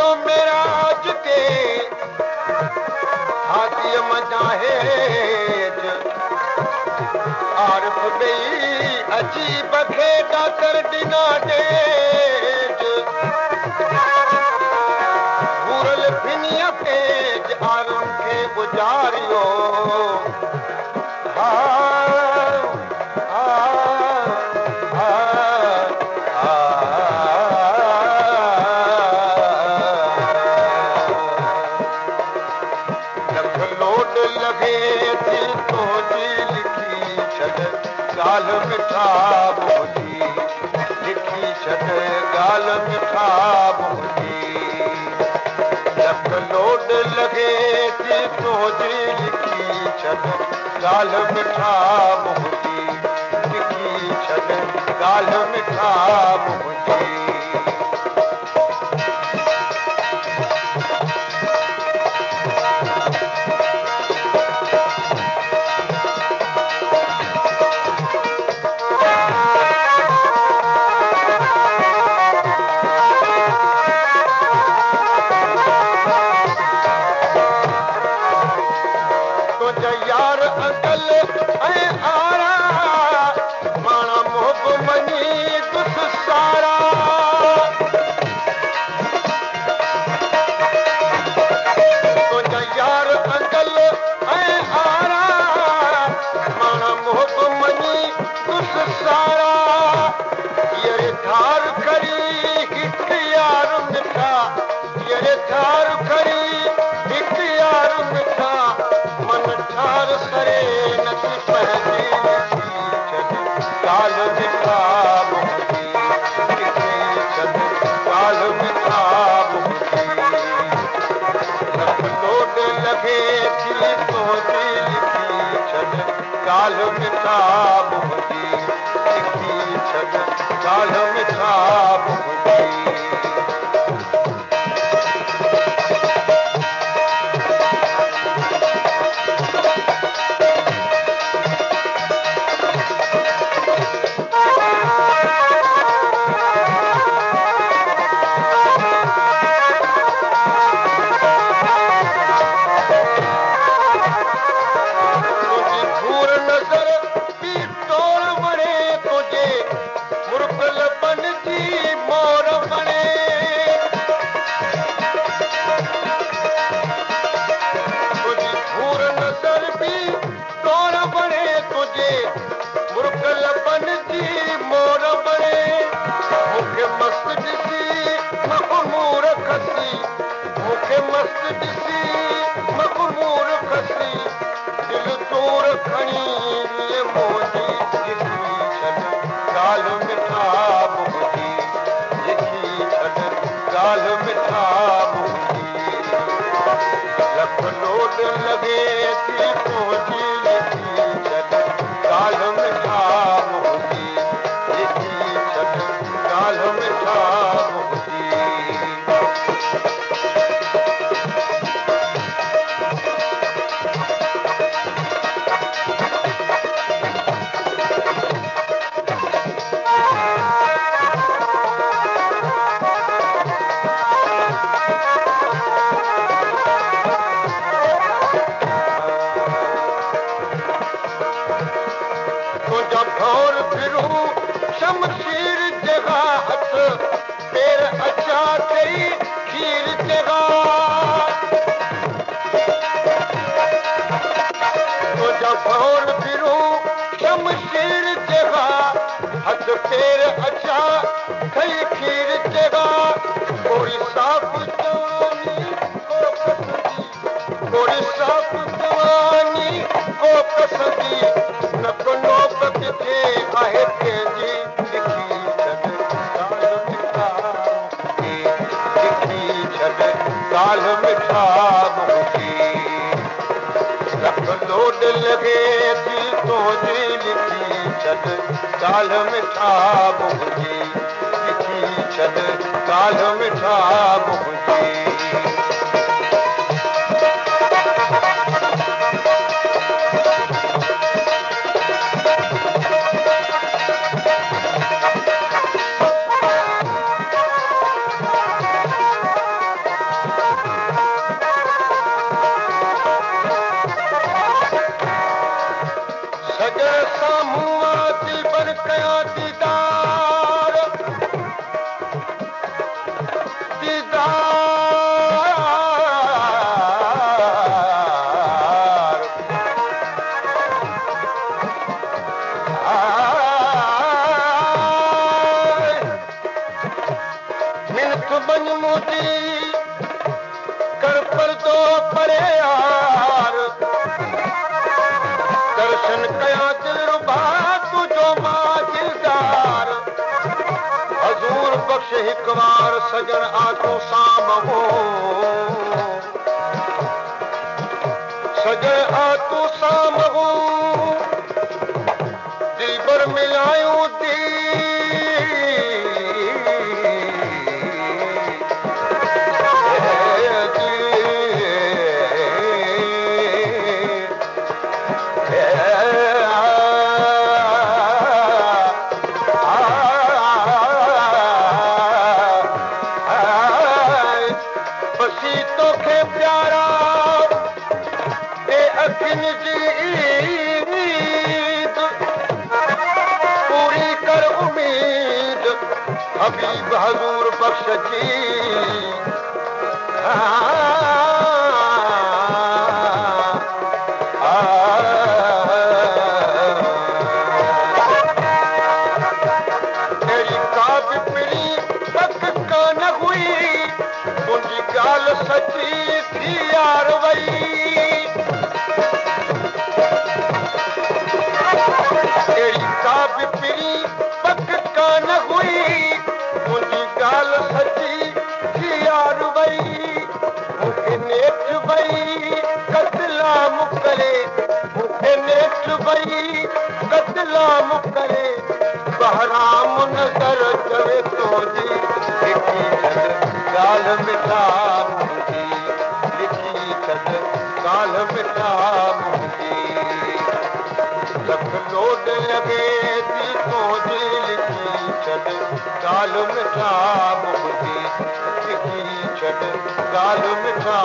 तो मेरा आज के हाथी मजाहे आरफ गई अजीब खेड़ा कर डिना डेज भूरल फिनिया तेज आरम के गुजारियो गाल मिठा मोदी लिखी छॾ गाल मिठा मोदी लख लोड लॻे थी तुंहिंजी लिखी छॾ गाल मिठा मोदी लिखी छॾ गाल मिठा मोदी गाल मिठा मोदी लिखी छॾ गाल मिठा मोदी गाल मिठा मोदी लिखी छॾ गाल मिठा मोदी वञ मोदी कर पर्दो परे यार दर्शन कया दिलरुबा तुझो मां दिलदार हज़ूर बख़्श हिकु बार सजण आतो सामो सजण आतो सामो दिलबर मिलायूं हबीब हजूर बख्श जी तेरी का बि पिड़ी पक कान हुई तुंहिंजी ॻाल्हि सची थी यार वई तेरी का बि पिड़ी पक कान हुई गाल सची थी यार वई मूंखे नेठ वई कतलाम करे मूंखे नेठ वई कतलाम करे बहराम नज़र चवे तुंहिंजी लिखी छॾ ॻाल्हि मिठा मुंहिंजी लिखी छॾ ॻाल्हि मिठा मुंहिंजी लख लोड लॻे थी तुंहिंजी लिखी छॾ ॻाल्हि मिठा मुंहिंजी लिखी छॾ ॻाल्हि मिठा